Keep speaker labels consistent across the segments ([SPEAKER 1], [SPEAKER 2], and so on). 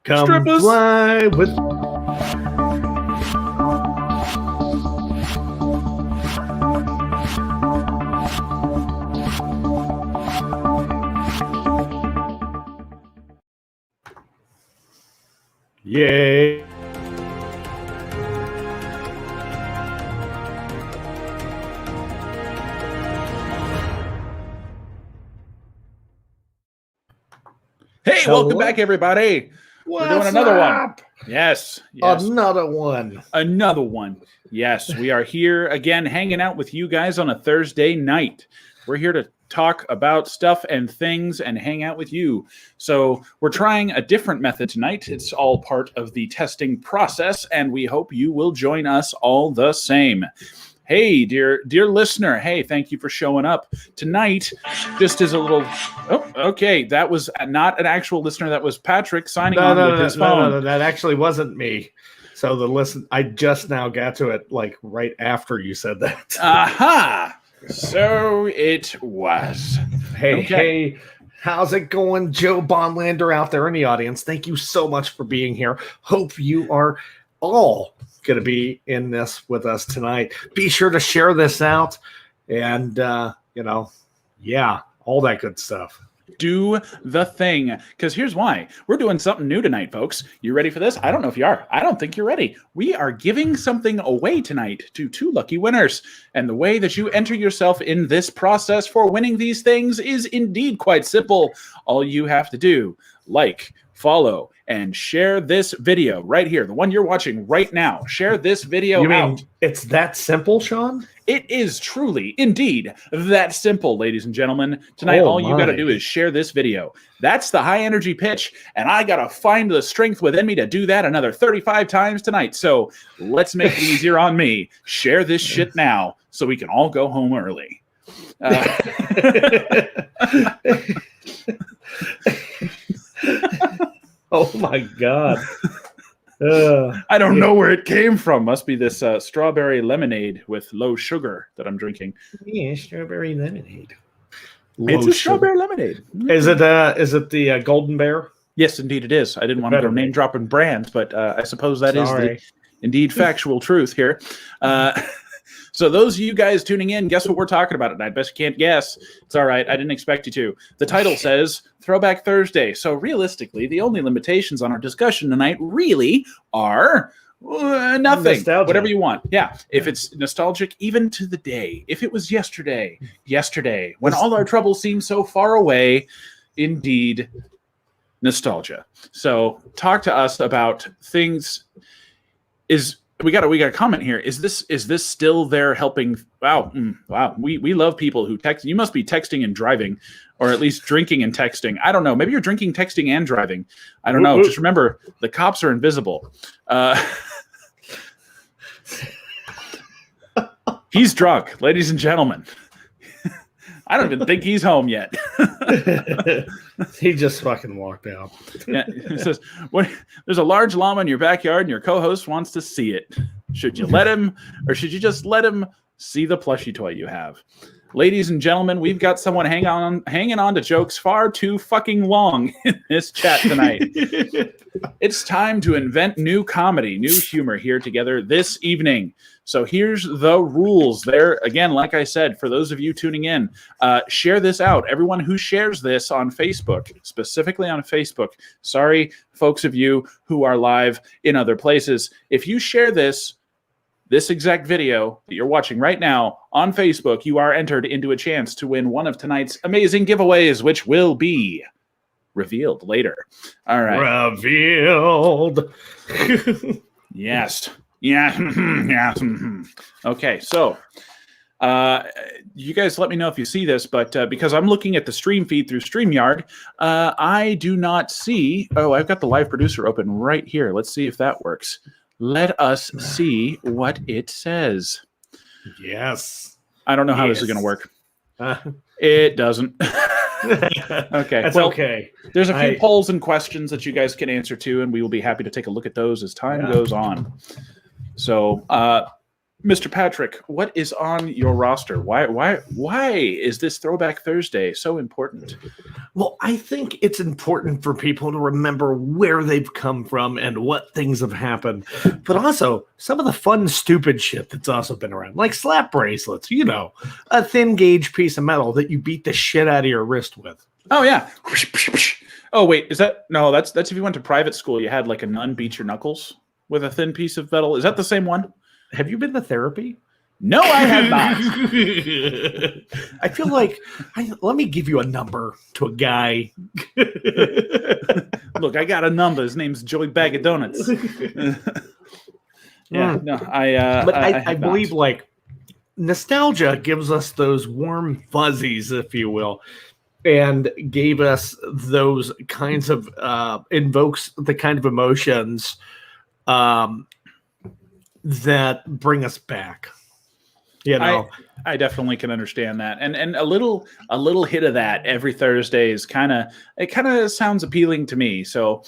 [SPEAKER 1] Come
[SPEAKER 2] Strippers.
[SPEAKER 1] fly with. Yay.
[SPEAKER 2] Hey,
[SPEAKER 1] Hello.
[SPEAKER 2] welcome back, everybody. We're doing another one. Yes.
[SPEAKER 1] Another one.
[SPEAKER 2] Another one. Yes, we are here again hanging out with you guys on a Thursday night. We're here to talk about stuff and things and hang out with you. So we're trying a different method tonight. It's all part of the testing process, and we hope you will join us all the same. Hey, dear listener. Hey, thank you for showing up tonight. Just as a little. Oh, okay. That was not an actual listener. That was Patrick signing on with his phone.
[SPEAKER 1] No, that actually wasn't me. So I just now got to it like right after you said that.
[SPEAKER 2] Aha! So it was.
[SPEAKER 1] Hey, how's it going, Joe Bonlander out there in the audience? Thank you so much for being here. Hope you are all going to be in this with us tonight. Be sure to share this out and, all that good stuff.
[SPEAKER 2] Do the thing, because here's why. We're doing something new tonight, folks. You ready for this? I don't know if you are. I don't think you're ready. We are giving something away tonight to 2 lucky winners. And the way that you enter yourself in this process for winning these things is indeed quite simple. All you have to do, like, follow, and share this video right here, the one you're watching right now. Share this video
[SPEAKER 1] You mean
[SPEAKER 2] out.
[SPEAKER 1] it's that simple, Sean?
[SPEAKER 2] It is truly, indeed, that simple, ladies and gentlemen. Tonight, all you got to do is share this video. That's the high energy pitch, and I got to find the strength within me to do that another 35 times tonight. So let's make it easier on me. Share this shit now so we can all go home early.
[SPEAKER 1] Oh my God.
[SPEAKER 2] I don't know where it came from. Must be this strawberry lemonade with low sugar that I'm drinking.
[SPEAKER 1] Yeah, strawberry lemonade.
[SPEAKER 2] It's a strawberry lemonade.
[SPEAKER 1] Is it the Golden Bear?
[SPEAKER 2] Yes, indeed it is. I didn't want to go name dropping brands, but I suppose that is the indeed factual truth here. So those of you guys tuning in, guess what we're talking about tonight? I bet you can't guess. It's all right. I didn't expect you to. The title says Throwback Thursday. So realistically, the only limitations on our discussion tonight really are nothing.
[SPEAKER 1] Nostalgia.
[SPEAKER 2] Whatever you want. Yeah. If it's nostalgic, even to the day. If it was yesterday, when all our troubles seem so far away, indeed, nostalgia. So talk to us about things. We got a comment here. Is this still there helping? Wow. We love people who text. You must be texting and driving, or at least drinking and texting. I don't know. Maybe you're drinking, texting, and driving. I don't know. Just remember, the cops are invisible. He's drunk, ladies and gentlemen. I don't even think he's home yet.
[SPEAKER 1] He just fucking walked out.
[SPEAKER 2] Yeah, it says, there's a large llama in your backyard and your co-host wants to see it. Should you let him, or should you just let him see the plushie toy you have? Ladies and gentlemen, we've got someone hanging on to jokes far too fucking long in this chat tonight. It's time to invent new comedy, new humor here together this evening. So here's the rules. There, again, like I said, for those of you tuning in, share this out. Everyone who shares this on Facebook, specifically on Facebook, sorry, folks of you who are live in other places, if you share this exact video that you're watching right now on Facebook, you are entered into a chance to win one of tonight's amazing giveaways, which will be revealed later. All right.
[SPEAKER 1] Revealed.
[SPEAKER 2] Yes. Yeah. Okay, so you guys let me know if you see this, but because I'm looking at the stream feed through StreamYard, I do not see... Oh, I've got the live producer open right here. Let's see if that works. Let us see what it says.
[SPEAKER 1] Yes.
[SPEAKER 2] I don't know how this is going to work. It doesn't. Okay.
[SPEAKER 1] That's okay.
[SPEAKER 2] There's a few polls and questions that you guys can answer to, and we will be happy to take a look at those as time goes on. So Mr. Patrick, what is on your roster? Why is this Throwback Thursday so important?
[SPEAKER 1] Well, I think it's important for people to remember where they've come from and what things have happened, but also some of the fun, stupid shit that's also been around, like slap bracelets, a thin gauge piece of metal that you beat the shit out of your wrist with.
[SPEAKER 2] Oh, yeah. Oh, wait, that's if you went to private school, you had like a nun beat your knuckles with a thin piece of metal. Is that the same one?
[SPEAKER 1] Have you been to therapy?
[SPEAKER 2] No, I have not.
[SPEAKER 1] I feel like, let me give you a number to a guy.
[SPEAKER 2] Look, I got a number. His name's Joey Bag of Donuts.
[SPEAKER 1] I believe like nostalgia gives us those warm fuzzies, if you will, and gave us those kinds of invokes the kind of emotions that bring us back.
[SPEAKER 2] I definitely can understand that, and a little hit of that every Thursday is kind of sounds appealing to me. So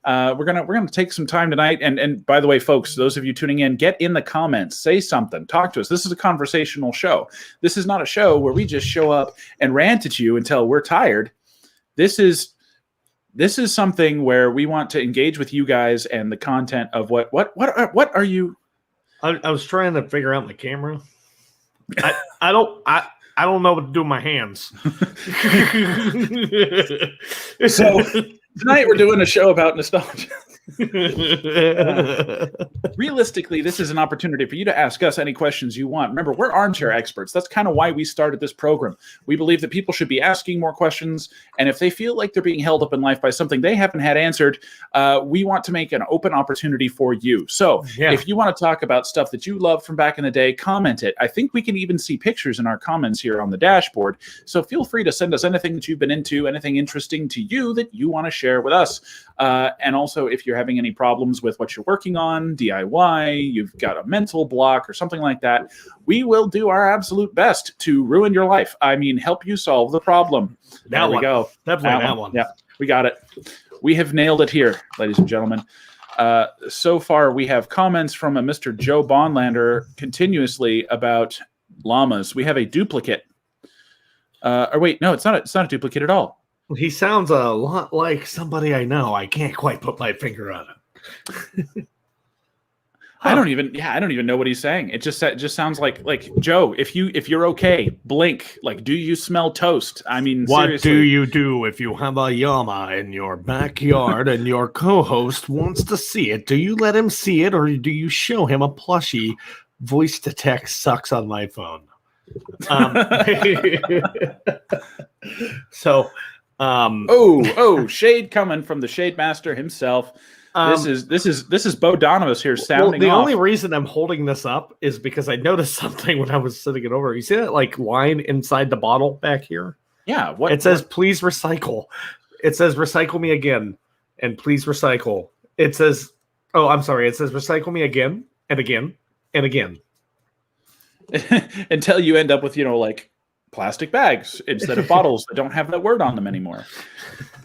[SPEAKER 2] we're gonna take some time tonight, and by the way, folks, those of you tuning in, get in the comments, say something, talk to us. This is a conversational show. This is not a show where we just show up and rant at you until we're tired. This is something where we want to engage with you guys and the content of what are you?
[SPEAKER 1] I was trying to figure out my camera. I don't know what to do with my hands.
[SPEAKER 2] So tonight we're doing a show about nostalgia. Realistically, this is an opportunity for you to ask us any questions you want. Remember, we're armchair experts. That's kind of why we started this program. We believe that people should be asking more questions, and if they feel like they're being held up in life by something they haven't had answered, we want to make an open opportunity for you. So if you want to talk about stuff that you love from back in the day, comment it. I think we can even see pictures in our comments here on the dashboard. So feel free to send us anything that you've been into, anything interesting to you that you want to share with us. And also, if you're having any problems with what you're working on, DIY, you've got a mental block or something like that, we will do our absolute best to ruin your life. I mean, help you solve the problem. There we go.
[SPEAKER 1] Definitely that one.
[SPEAKER 2] Yeah, we got it. We have nailed it here, ladies and gentlemen. So far, we have comments from a Mr. Joe Bonlander continuously about llamas. We have a duplicate. Or wait, no, it's not a duplicate at all.
[SPEAKER 1] He sounds a lot like somebody I know. I can't quite put my finger on it.
[SPEAKER 2] I don't even know what he's saying. It just sounds like Joe. If you're okay, blink. Like, do you smell toast? I mean,
[SPEAKER 1] what
[SPEAKER 2] seriously.
[SPEAKER 1] do you do if you have a llama in your backyard and your co-host wants to see it? Do you let him see it, or do you show him a plushie? Voice to text sucks on my phone.
[SPEAKER 2] Shade coming from the Shade Master himself. This is Bo Donovan here sounding off.
[SPEAKER 1] Only reason I'm holding this up is because I noticed something when I was sitting it over. You see that like line inside the bottle back here?
[SPEAKER 2] Yeah.
[SPEAKER 1] It says please recycle. It says recycle me again and please recycle. It says it says recycle me again and again and again.
[SPEAKER 2] Until you end up with, like plastic bags instead of bottles that don't have that word on them anymore.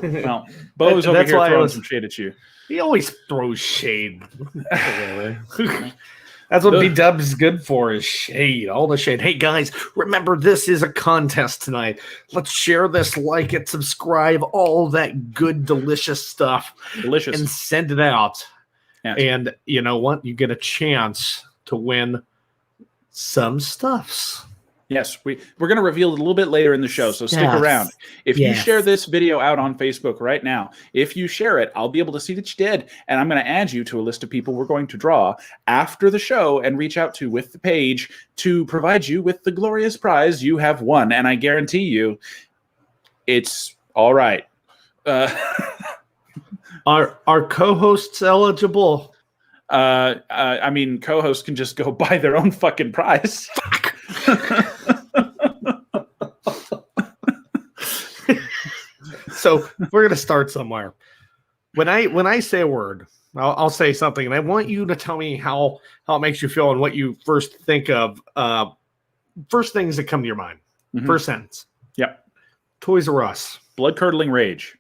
[SPEAKER 2] Well, Bo's over here throwing some shade at you.
[SPEAKER 1] He always throws shade. That's what B-Dubs is good for, is shade. All the shade. Hey, guys, remember, this is a contest tonight. Let's share this, like it, subscribe, all that good, delicious stuff.
[SPEAKER 2] Delicious.
[SPEAKER 1] And send it out.
[SPEAKER 2] Yes.
[SPEAKER 1] And you know what? You get a chance to win some stuffs.
[SPEAKER 2] Yes, we're going to reveal it a little bit later in the show, so stick around. If you share this video out on Facebook right now, if you share it, I'll be able to see that you did, and I'm going to add you to a list of people we're going to draw after the show and reach out to with the page to provide you with the glorious prize you have won, and I guarantee you it's all right.
[SPEAKER 1] Are co-hosts eligible?
[SPEAKER 2] I mean, co-hosts can just go buy their own fucking prize.
[SPEAKER 1] So we're gonna start somewhere. When I say a word, I'll say something, and I want you to tell me how it makes you feel and what you first think of. First things that come to your mind. Mm-hmm. First sentence.
[SPEAKER 2] Yep.
[SPEAKER 1] Toys R Us.
[SPEAKER 2] Blood-curdling rage.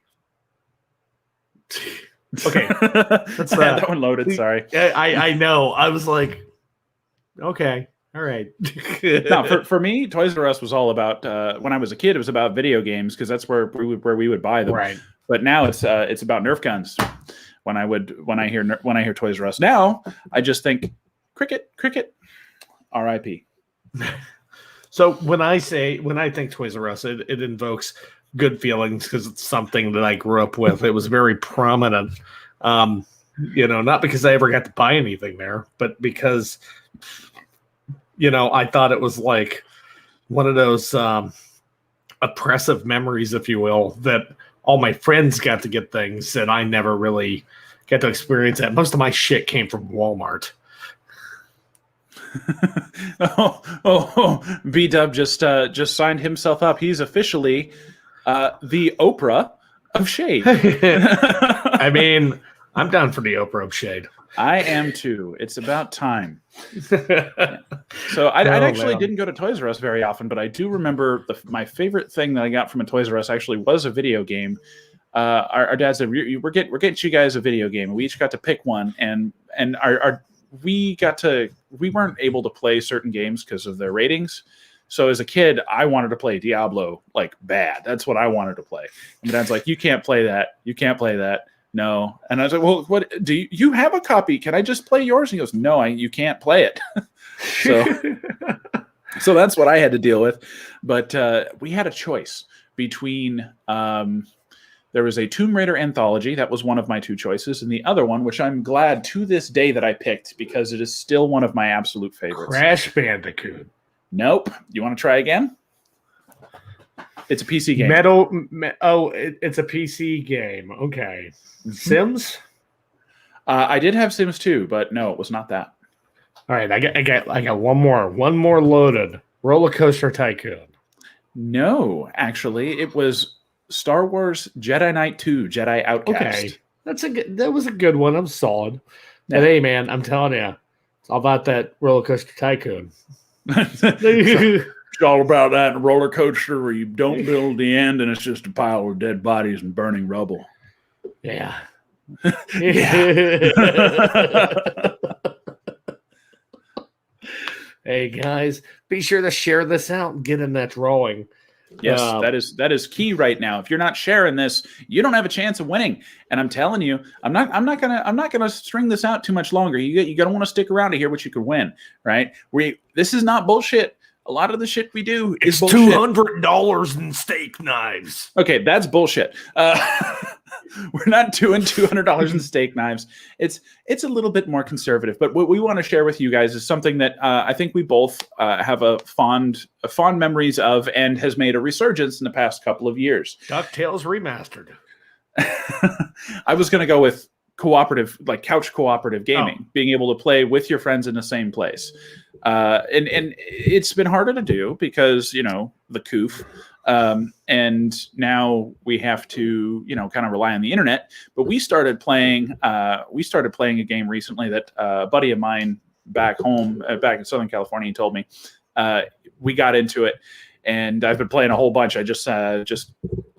[SPEAKER 1] Okay, that's
[SPEAKER 2] that one loaded. Sorry.
[SPEAKER 1] I know. I was like, Okay. All right.
[SPEAKER 2] No, for me, Toys R Us was all about when I was a kid. It was about video games because that's where we would buy them.
[SPEAKER 1] Right.
[SPEAKER 2] But now it's about Nerf guns. When I hear Toys R Us now, I just think cricket, R.I.P.
[SPEAKER 1] So when I think Toys R Us, it invokes good feelings because it's something that I grew up with. It was very prominent. Not because I ever got to buy anything there, but because I thought it was like one of those oppressive memories, if you will, that all my friends got to get things and I never really got to experience that. Most of my shit came from Walmart.
[SPEAKER 2] B-Dub just signed himself up. He's officially the Oprah of Shade.
[SPEAKER 1] I mean, I'm down for the Oprah of Shade.
[SPEAKER 2] I am too. It's about time. Yeah. So I actually didn't go to Toys R Us very often, but I do remember my favorite thing that I got from a Toys R Us actually was a video game. Our dad said, "We're getting you guys a video game." We each got to pick one, and we weren't able to play certain games because of their ratings. So as a kid, I wanted to play Diablo like bad. That's what I wanted to play. And Dad's like, "You can't play that. You can't play that." No. And I was like, well, what do you have a copy? Can I just play yours? And he goes, no, you can't play it. So that's what I had to deal with. But we had a choice between there was a Tomb Raider anthology. That was one of my two choices. And the other one, which I'm glad to this day that I picked because it is still one of my absolute favorites.
[SPEAKER 1] Crash Bandicoot.
[SPEAKER 2] Nope. You want to try again? It's a PC game.
[SPEAKER 1] It's a PC game. Okay. Sims?
[SPEAKER 2] I did have Sims 2, but no, it was not that.
[SPEAKER 1] All right, I got one more loaded. Roller Coaster Tycoon.
[SPEAKER 2] No, actually, it was Star Wars Jedi Knight 2, Jedi Outcast.
[SPEAKER 1] Okay, that was a good one. I'm solid.
[SPEAKER 2] Yeah.
[SPEAKER 1] And hey, man, I'm telling you, it's all about that Roller Coaster Tycoon.
[SPEAKER 2] It's all about that roller coaster where you don't build the end and it's just a pile of dead bodies and burning rubble.
[SPEAKER 1] Yeah. Hey guys, be sure to share this out and get in that drawing.
[SPEAKER 2] Yes, that is key right now. If you're not sharing this, you don't have a chance of winning. And I'm telling you, I'm not gonna string this out too much longer. You don't want to stick around to hear what you could win, right? This is not bullshit. A lot of the shit we do is bullshit.
[SPEAKER 1] $200 in steak knives.
[SPEAKER 2] Okay, that's bullshit. We're not doing $200 in steak knives. It's a little bit more conservative. But what we want to share with you guys is something that I think we both have a fond memories of, and has made a resurgence in the past couple of years.
[SPEAKER 1] DuckTales Remastered.
[SPEAKER 2] I was going to go with cooperative, like couch cooperative gaming, being able to play with your friends in the same place. And it's been harder to do because, the coof. And now we have to, kind of rely on the internet. But we started playing a game recently that a buddy of mine back home, back in Southern California, told me. We got into it, and I've been playing a whole bunch. I just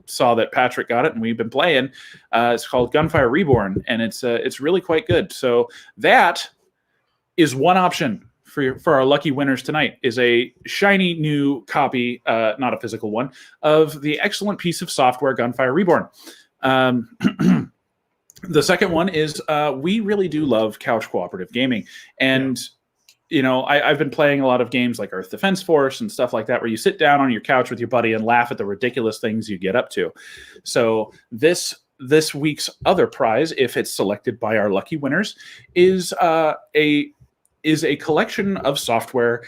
[SPEAKER 2] saw that Patrick got it, and we've been playing. It's called Gunfire Reborn, and it's really quite good. So that is one option for our lucky winners tonight, is a shiny new copy, not a physical one, of the excellent piece of software Gunfire Reborn. The second one is we really do love couch cooperative gaming. And, I've been playing a lot of games like Earth Defense Force and stuff like that, where you sit down on your couch with your buddy and laugh at the ridiculous things you get up to. So this week's other prize, if it's selected by our lucky winners, is a collection of software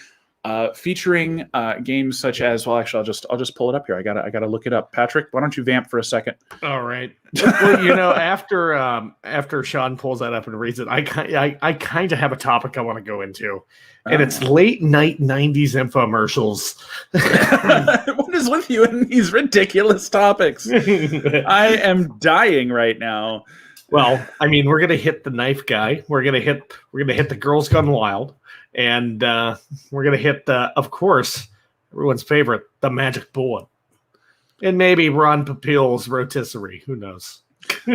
[SPEAKER 2] featuring games such as, well, actually, I'll just pull it up here. I gotta look it up. Patrick, why don't you vamp for a second?
[SPEAKER 1] All right. Well, after Sean pulls that up and reads it, I kind of have a topic I want to go into, and it's late night '90s infomercials.
[SPEAKER 2] What is with you and these ridiculous topics? I am dying right now.
[SPEAKER 1] Well, I mean, we're gonna hit the knife guy. We're gonna hit the Girls Gone Wild, and we're gonna hit of course, everyone's favorite, the magic bullet, and maybe Ron Popeil's rotisserie. Who knows?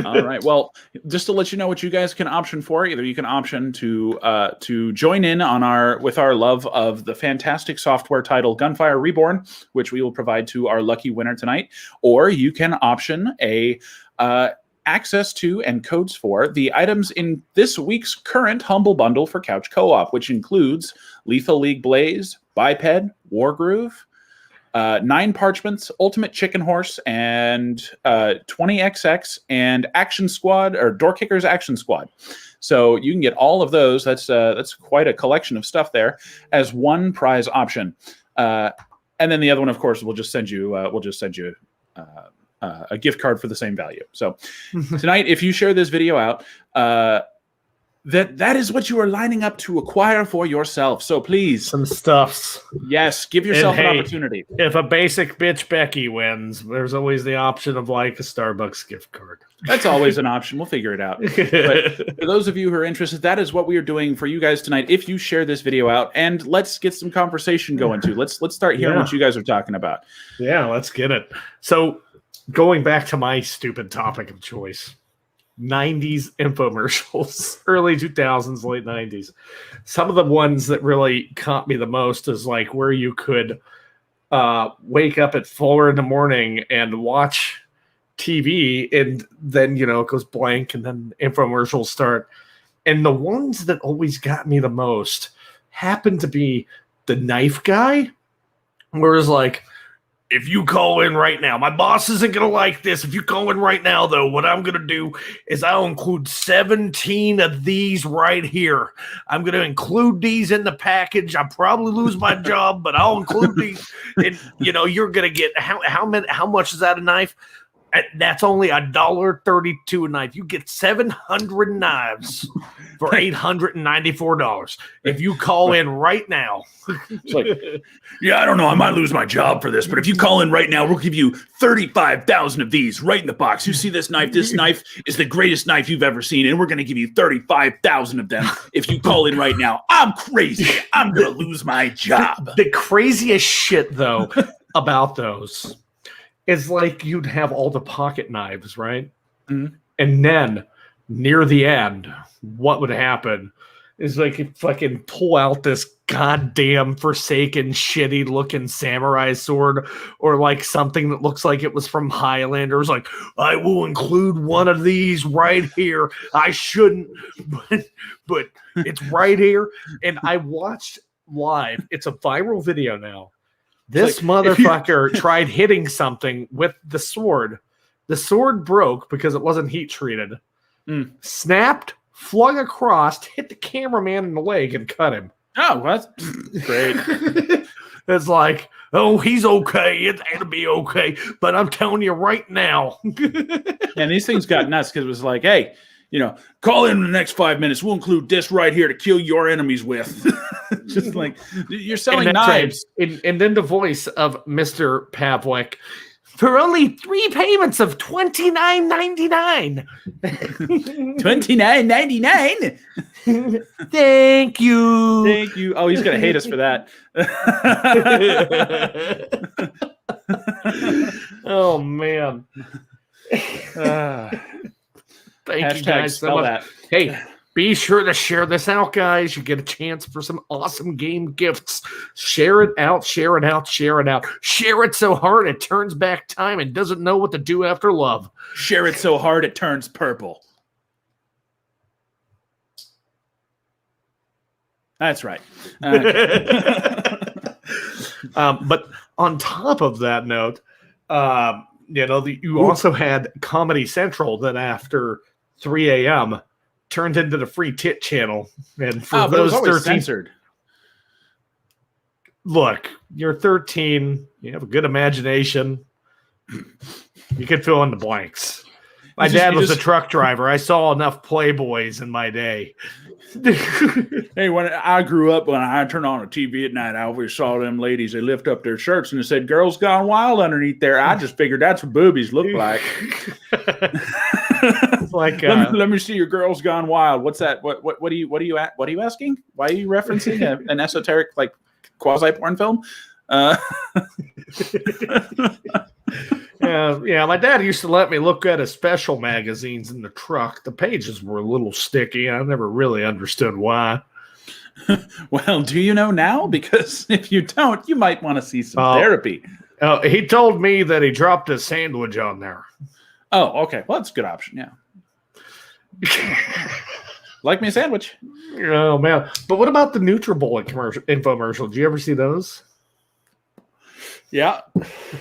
[SPEAKER 2] All right. Well, just to let you know what you guys can option for, either you can option to join in on with our love of the fantastic software title Gunfire Reborn, which we will provide to our lucky winner tonight, or you can option a access to and codes for the items in this week's current Humble Bundle for Couch Co-op, which includes Lethal League Blaze, Biped, Wargroove, 9 Parchments, Ultimate Chicken Horse, and 20XX, and Action Squad, or Door Kickers Action Squad. So you can get all of those. That's quite a collection of stuff there as one prize option. And then the other one, of course, we'll just send you a gift card for the same value. So tonight, if you share this video out, that is what you are lining up to acquire for yourself. So please,
[SPEAKER 1] some stuffs.
[SPEAKER 2] Yes, give yourself an opportunity.
[SPEAKER 1] If a basic bitch Becky wins, there's always the option of like a Starbucks gift card.
[SPEAKER 2] That's always an option. We'll figure it out. But for those of you who are interested, that is what we are doing for you guys tonight. If you share this video out, and let's get some conversation going too. Let's start hearing what you guys are talking about. Yeah,
[SPEAKER 1] let's get it. So going back to my stupid topic of choice. 90s infomercials, early 2000s, late 90s. Some of the ones that really caught me the most is like where you could wake up at 4 a.m. and watch TV, and then, it goes blank, and then infomercials start. And the ones that always got me the most happened to be the knife guy, where it's like, if you call in right now, my boss isn't going to like this. If you call in right now, though, what I'm going to do is I'll include 17 of these right here. I'm going to include these in the package. I'll probably lose my job, but I'll include these. And, you're going to get how much is that a knife? That's only $1.32 a knife. You get 700 knives for $894 if you call in right now.
[SPEAKER 2] It's like, yeah, I don't know. I might lose my job for this, but if you call in right now, we'll give you 35,000 of these right in the box. You see this knife? This knife is the greatest knife you've ever seen, and we're going to give you 35,000 of them if you call in right now. I'm crazy. I'm going to lose my job.
[SPEAKER 1] The craziest shit, though, about those is like you'd have all the pocket knives, right? Mm-hmm. And then near the end, what would happen is like you fucking pull out this goddamn forsaken, shitty looking samurai sword, or like something that looks like it was from Highlanders. Like, I will include one of these right here. I shouldn't, but it's right here. And I watched live. It's a viral video now. This motherfucker tried hitting something with the sword. The sword broke because it wasn't heat treated. Snapped, flung across, hit the cameraman in the leg, and cut him.
[SPEAKER 2] Oh, that's great.
[SPEAKER 1] It's like, oh, he's okay. It'll be okay. But I'm telling you right now.
[SPEAKER 2] And these things got nuts because it was like, hey, call in the next 5 minutes. We'll include this right here to kill your enemies with. Just like, you're selling knives.
[SPEAKER 1] Right. And then the voice of Mr. Pavlik, for only 3 payments of $29.99.
[SPEAKER 2] $29.99.
[SPEAKER 1] Thank you.
[SPEAKER 2] Thank you. Oh, he's going to hate us for that.
[SPEAKER 1] Oh, man. Thank you guys so much.
[SPEAKER 2] That.
[SPEAKER 1] Hey, be sure to share this out, guys. You get a chance for some awesome game gifts. Share it out, share it out, share it out. Share it so hard it turns back time and doesn't know what to do after love.
[SPEAKER 2] Share it so hard it turns purple. That's right.
[SPEAKER 1] But on top of that note, you also had Comedy Central that after 3 a.m. turned into the free tit channel. And for those 13,
[SPEAKER 2] censored.
[SPEAKER 1] Look, you're 13. You have a good imagination. You can fill in the blanks. My dad was a truck driver. I saw enough Playboys in my day.
[SPEAKER 2] Hey, when I grew up, when I turned on a TV at night, I always saw them ladies. They lift up their shirts and it said "Girls Gone Wild" underneath there. I just figured that's what boobies look like.
[SPEAKER 1] It's like
[SPEAKER 2] let me see your "Girls Gone Wild." What's that? What are you asking? Why are you referencing an esoteric like quasi porn film?
[SPEAKER 1] Yeah, my dad used to let me look at his special magazines in the truck. The pages were a little sticky. I never really understood why.
[SPEAKER 2] Well, do you know now? Because if you don't, you might want to see some therapy.
[SPEAKER 1] He told me that he dropped a sandwich on there.
[SPEAKER 2] Oh, okay. Well, that's a good option. Yeah. Like me a sandwich.
[SPEAKER 1] Oh, man. But what about the NutriBullet infomercial? Did you ever see those?
[SPEAKER 2] Yeah.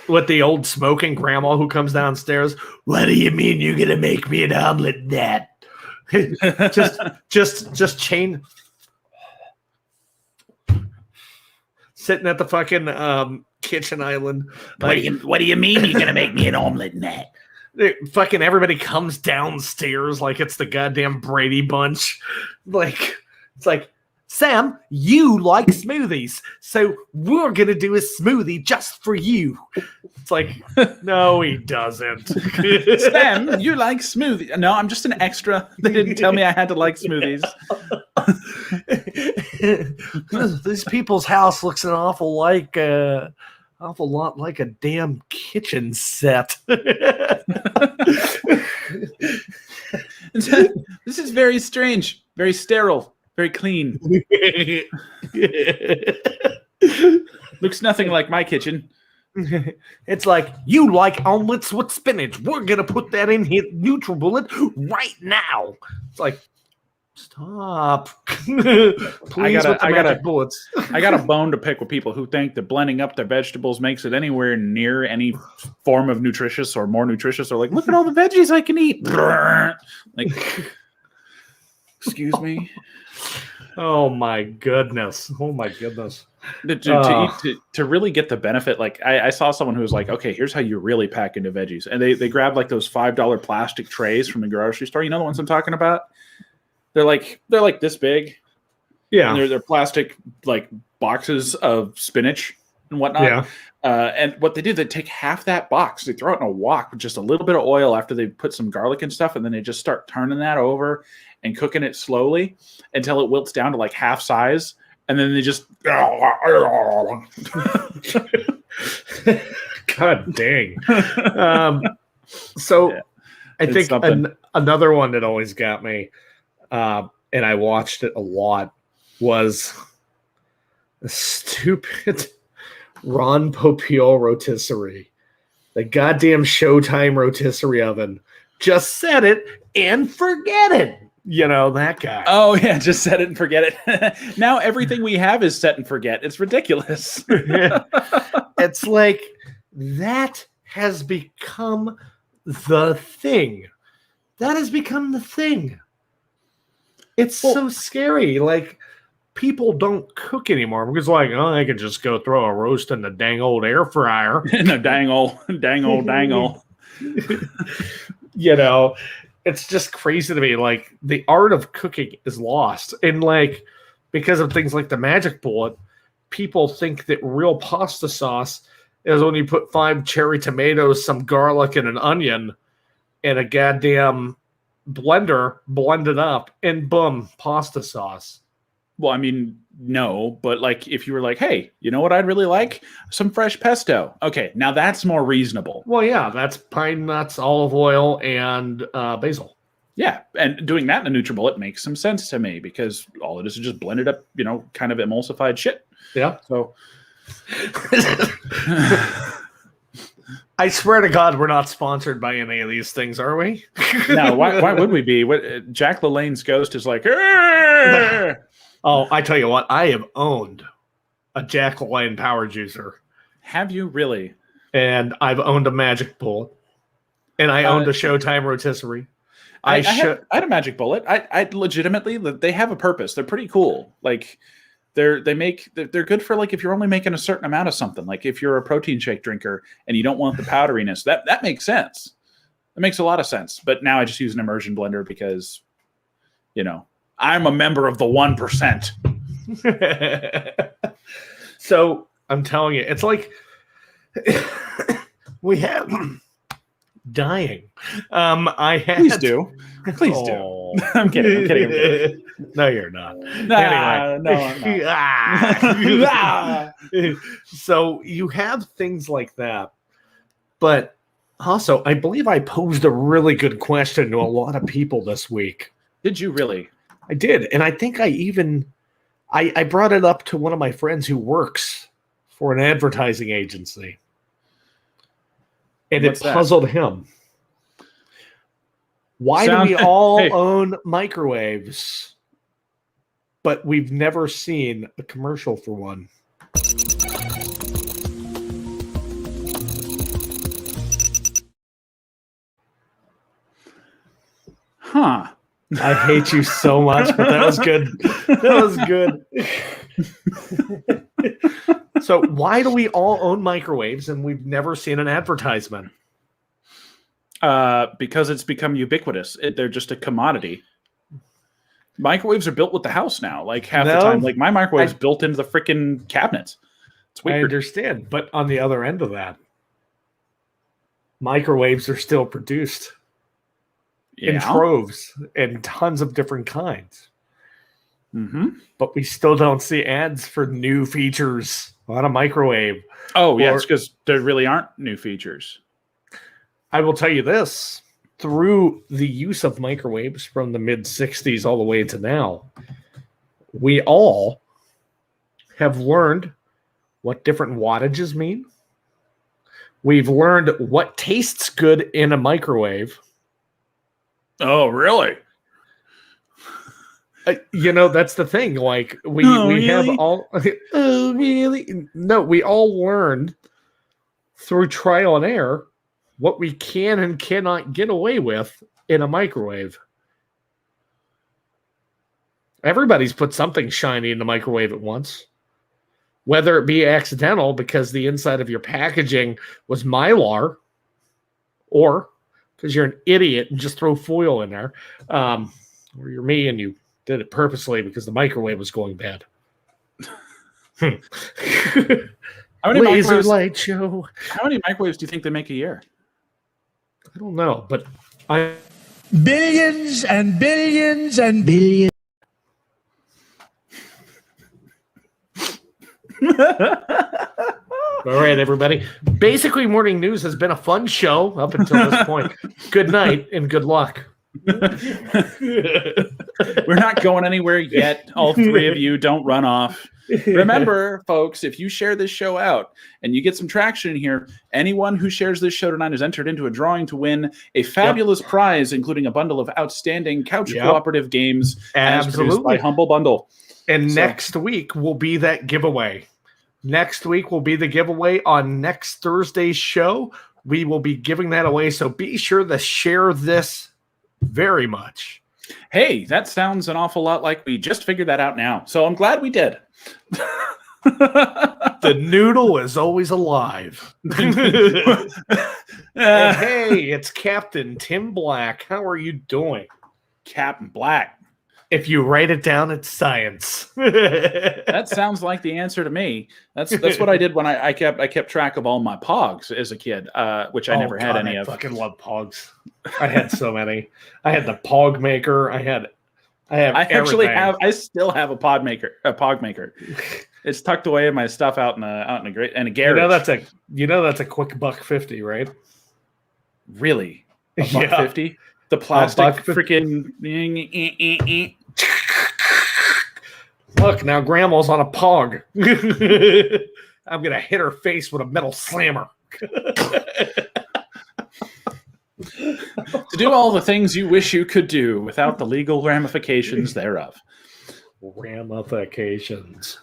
[SPEAKER 1] With the old smoking grandma who comes downstairs. What do you mean you're going to make me an omelet, Nat? just chain... Sitting at the fucking kitchen island. Like,
[SPEAKER 3] what do you mean you're going to make me an omelet, Nat?
[SPEAKER 1] Fucking everybody comes downstairs like it's the goddamn Brady Bunch. Like, it's like, Sam, you like smoothies, so we're going to do a smoothie just for you. It's like, no, he doesn't.
[SPEAKER 2] Sam, you like smoothies. No, I'm just an extra. They didn't tell me I had to like smoothies.
[SPEAKER 1] This people's house looks an awful lot like a damn kitchen set.
[SPEAKER 2] This is very strange, very sterile, very clean. Looks nothing like my kitchen.
[SPEAKER 1] It's like, you like omelets with spinach. We're going to put that in here, NutriBullet, right now. It's like, stop. Please, with the magic bullets.
[SPEAKER 2] I got a bone to pick with people who think that blending up their vegetables makes it anywhere near any form of nutritious or more nutritious, or like, look at all the veggies I can eat. Like, excuse me.
[SPEAKER 1] Oh my goodness.
[SPEAKER 2] To really get the benefit, like I saw someone who was like, okay, here's how you really pack into veggies. And they grabbed like those $5 plastic trays from the grocery store. You know the ones I'm talking about? They're like this big.
[SPEAKER 1] Yeah.
[SPEAKER 2] And they're plastic like boxes of spinach and whatnot.
[SPEAKER 1] Yeah.
[SPEAKER 2] And what they do, they take half that box, they throw it in a wok with just a little bit of oil after they put some garlic and stuff, and then they just start turning that over and cooking it slowly until it wilts down to like half size. And then they just
[SPEAKER 1] God dang. So yeah, I think another one that always got me, and I watched it a lot, was a stupid Ron Popeil rotisserie. The goddamn Showtime rotisserie oven. Just set it and forget it. You know, that guy.
[SPEAKER 2] Oh, yeah, just set it and forget it. Now everything we have is set and forget. It's ridiculous.
[SPEAKER 1] It's like, that has become the thing. It's so scary. Like, people don't cook anymore because, like, oh, I could just go throw a roast in the dang old air fryer.
[SPEAKER 2] No, dang old.
[SPEAKER 1] You know, it's just crazy to me. Like, the art of cooking is lost. And, like, because of things like the Magic Bullet, people think that real pasta sauce is when you put 5 cherry tomatoes, some garlic, and an onion in a goddamn blender, blend it up, and boom, pasta sauce.
[SPEAKER 2] Well, I mean, no, but like if you were like, hey, you know what I'd really like? Some fresh pesto. Okay, now that's more reasonable.
[SPEAKER 1] Well, yeah, that's pine nuts, olive oil, and basil.
[SPEAKER 2] Yeah, and doing that in a NutriBullet makes some sense to me because all it is just blended up, you know, kind of emulsified shit.
[SPEAKER 1] Yeah.
[SPEAKER 2] So
[SPEAKER 1] I swear to God, we're not sponsored by any of these things, are we?
[SPEAKER 2] No, why would we be? Jack LaLanne's ghost is like, Arr!
[SPEAKER 1] Oh, I tell you what, I have owned a Jack LaLanne power juicer.
[SPEAKER 2] Have you really?
[SPEAKER 1] And I've owned a Magic Bullet. And I owned a Showtime rotisserie.
[SPEAKER 2] I had a Magic Bullet. I legitimately, they have a purpose. They're pretty cool. Like, they're good for like if you're only making a certain amount of something. Like if you're a protein shake drinker and you don't want the powderiness, that makes sense. That makes a lot of sense. But now I just use an immersion blender because, you know, I'm a member of the 1%.
[SPEAKER 1] So I'm telling you, it's like we have dying. I had.
[SPEAKER 2] Please do. Please do. I'm kidding.
[SPEAKER 1] No, you're not.
[SPEAKER 2] Nah, no, I'm not.
[SPEAKER 1] So you have things like that, but also I believe I posed a really good question to a lot of people this week.
[SPEAKER 2] Did you really?
[SPEAKER 1] I did, and I think I brought it up to one of my friends who works for an advertising agency, and
[SPEAKER 2] What's
[SPEAKER 1] it
[SPEAKER 2] that?
[SPEAKER 1] puzzled him. Why do we all own microwaves, but we've never seen a commercial for one?
[SPEAKER 2] Huh.
[SPEAKER 1] I hate you so much, but that was good. That was good. So why do we all own microwaves and we've never seen an advertisement?
[SPEAKER 2] Because it's become ubiquitous. They're just a commodity. Microwaves are built with the house now. Like half the time, like my microwave's built into the freaking cabinets. It's weird.
[SPEAKER 1] I understand, but on the other end of that, microwaves are still produced in troves and tons of different kinds.
[SPEAKER 2] Mm-hmm.
[SPEAKER 1] But we still don't see ads for new features on a microwave.
[SPEAKER 2] Oh, yeah, it's because there really aren't new features.
[SPEAKER 1] I will tell you this. Through the use of microwaves from the mid-'60s all the way to now, we all have learned what different wattages mean. We've learned what tastes good in a microwave.
[SPEAKER 2] Oh, really?
[SPEAKER 1] That's the thing. Like we have all. Oh, really? No, we all learned through trial and error what we can and cannot get away with in a microwave. Everybody's put something shiny in the microwave at once, whether it be accidental because the inside of your packaging was Mylar, or because you're an idiot and just throw foil in there, or you're me and you did it purposely because the microwave was going bad.
[SPEAKER 2] How many
[SPEAKER 1] Laser light show.
[SPEAKER 2] How many microwaves do you think they make a year?
[SPEAKER 1] I don't know, but
[SPEAKER 3] billions and billions and billions.
[SPEAKER 1] All right, everybody. Basically, Morning News has been a fun show up until this point. Good night and good luck.
[SPEAKER 2] We're not going anywhere yet. All three of you, don't run off. Remember, folks, if you share this show out and you get some traction in here, anyone who shares this show tonight is entered into a drawing to win a fabulous prize, including a bundle of outstanding couch cooperative games as produced by Humble Bundle.
[SPEAKER 1] And next week will be that giveaway. Next week will be the giveaway on next Thursday's show. We will be giving that away, so be sure to share this very much.
[SPEAKER 2] Hey, that sounds an awful lot like we just figured that out now. So I'm glad we did.
[SPEAKER 1] The noodle is always alive. And hey, it's Captain Tim Black. How are you doing?
[SPEAKER 2] Captain Black.
[SPEAKER 1] If you write it down, it's science.
[SPEAKER 2] That sounds like the answer to me. That's what I did when I kept track of all my pogs as a kid, which I never had any of.
[SPEAKER 1] I fucking love pogs. I had so many. I had the Pog Maker. I still have a pog maker. It's tucked away in my stuff out in a garage. You know that's a quick $1.50, right?
[SPEAKER 2] Really? $1.50? The plastic freaking.
[SPEAKER 1] Look, now Grandma's on a pog. I'm gonna hit her face with a metal slammer.
[SPEAKER 2] To do all the things you wish you could do without the legal ramifications thereof.
[SPEAKER 1] Ramifications.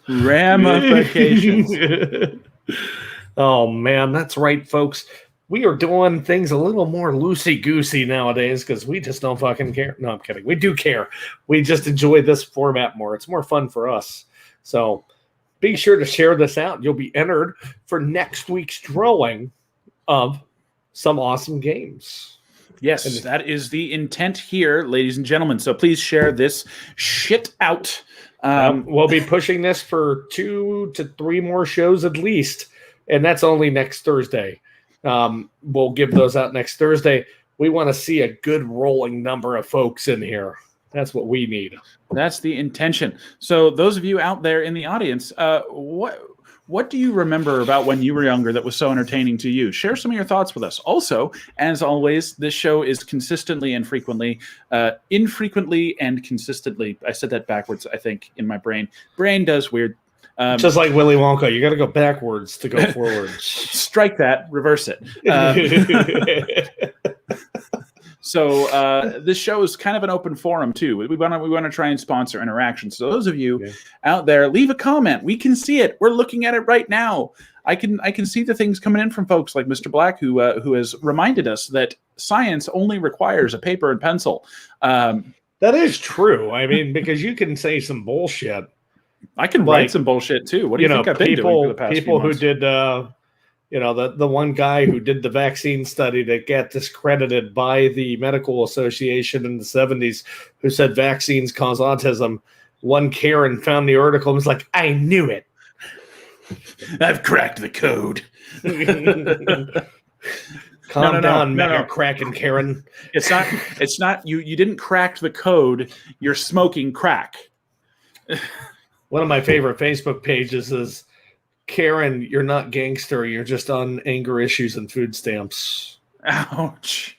[SPEAKER 1] Oh, man, that's right, folks. We are doing things a little more loosey-goosey nowadays because we just don't fucking care. No, I'm kidding. We do care. We just enjoy this format more. It's more fun for us. So be sure to share this out. You'll be entered for next week's drawing of some awesome games.
[SPEAKER 2] Yes, that is the intent here, ladies and gentlemen. So please share this shit out.
[SPEAKER 1] We'll be pushing this for 2 to 3 more shows at least, and that's only next Thursday. We'll give those out next Thursday. We want to see a good rolling number of folks in here. That's what we need.
[SPEAKER 2] That's the intention. So those of you out there in the audience, what do you remember about when you were younger that was so entertaining to you? Share some of your thoughts with us. Also, as always, this show is consistently and infrequently and consistently. I said that backwards, I think, in my brain. Brain does weird.
[SPEAKER 1] Just like Willy Wonka, you got to go backwards to go forward.
[SPEAKER 2] Strike that, reverse it. So this show is kind of an open forum too. We want to try and sponsor interaction. So those of you out there, leave a comment. We can see it. We're looking at it right now. I can see the things coming in from folks like Mr. Black, who has reminded us that science only requires a paper and pencil.
[SPEAKER 1] That is true. I mean, because you can say some bullshit.
[SPEAKER 2] I can write some bullshit too. What do you think I've been doing for the past few months?
[SPEAKER 1] Who did the one guy who did the vaccine study that got discredited by the medical association in the 70s, who said vaccines cause autism. One Karen found the article and was like, I knew it.
[SPEAKER 2] I've cracked the code.
[SPEAKER 1] Calm down, Mega cracking Karen.
[SPEAKER 2] It's not you didn't crack the code, you're smoking crack.
[SPEAKER 1] One of my favorite Facebook pages is, Karen, you're not gangster. You're just on anger issues and food stamps.
[SPEAKER 2] Ouch.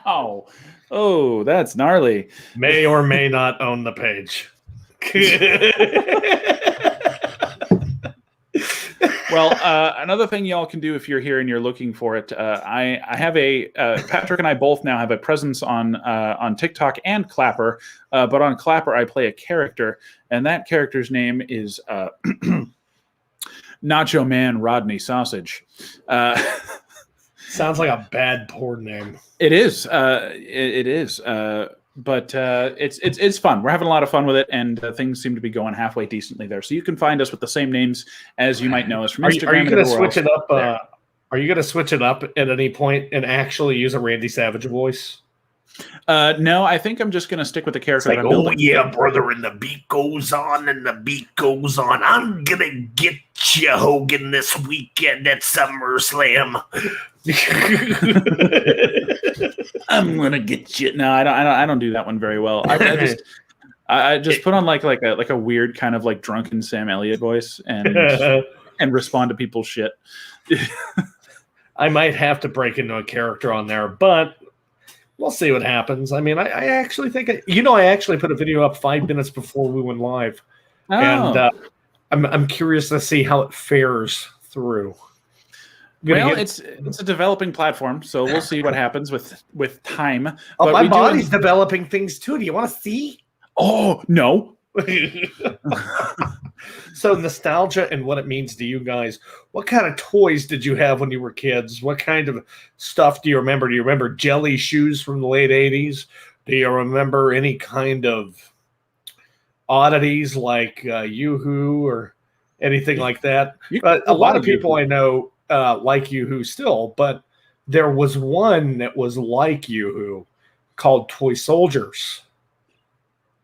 [SPEAKER 2] Ow. Oh, that's gnarly.
[SPEAKER 1] May or may not own the page.
[SPEAKER 2] Well, another thing y'all can do if you're here and you're looking for it, I have Patrick and I both now have a presence on TikTok and Clapper, but on Clapper I play a character, and that character's name is Nacho Man Rodney Sausage.
[SPEAKER 1] Sounds like a bad porn name.
[SPEAKER 2] It is. It is. But it's fun. We're having a lot of fun with it, and things seem to be going halfway decently there. So you can find us with the same names as you might know us from Instagram.
[SPEAKER 1] Are you going to switch it up? Are you going to switch it up at any point and actually use a Randy Savage voice?
[SPEAKER 2] No, I think I'm just going to stick with the character.
[SPEAKER 4] It's like, oh yeah, brother, and the beat goes on, and the beat goes on. I'm gonna get you, Hogan, this weekend at SummerSlam.
[SPEAKER 2] I'm gonna get you. No, I don't do that one very well. I just put on like a weird kind of like drunken Sam Elliott voice and respond to people's shit.
[SPEAKER 1] I might have to break into a character on there, but we'll see what happens. I mean, I actually think I actually put a video up 5 minutes before we went live, and I'm curious to see how it fares through.
[SPEAKER 2] It's a developing platform, so we'll see what happens with time.
[SPEAKER 1] Oh, my body's developing things too. Do you want to see?
[SPEAKER 2] Oh, no.
[SPEAKER 1] So nostalgia and what it means to you guys. What kind of toys did you have when you were kids? What kind of stuff do you remember? Do you remember jelly shoes from the late 80s? Do you remember any kind of oddities like Yoo-Hoo or anything like that? A lot of people I know like Yoo-Hoo still, but there was one that was like Yoo-Hoo called Toy Soldiers.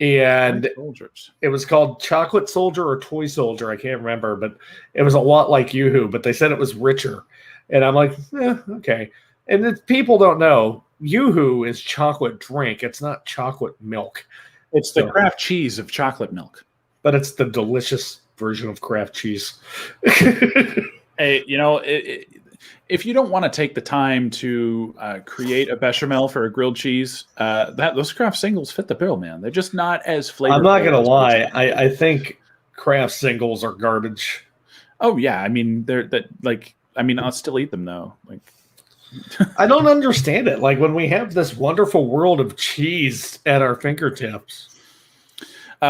[SPEAKER 1] And it was called Chocolate Soldier or Toy Soldier. I can't remember, but it was a lot like Yoo-Hoo, but they said it was richer. And I'm like, okay. And people don't know, Yoo-Hoo is chocolate drink. It's not chocolate milk.
[SPEAKER 2] It's the Kraft cheese of chocolate milk.
[SPEAKER 1] But it's the delicious version of Kraft cheese.
[SPEAKER 2] Hey, if you don't want to take the time to create a bechamel for a grilled cheese, those Kraft singles fit the bill, man. They're just not as flavorful.
[SPEAKER 1] I'm not gonna lie. I think Kraft singles are garbage.
[SPEAKER 2] Oh yeah, I mean I'll still eat them though. Like,
[SPEAKER 1] I don't understand it. Like when we have this wonderful world of cheese at our fingertips.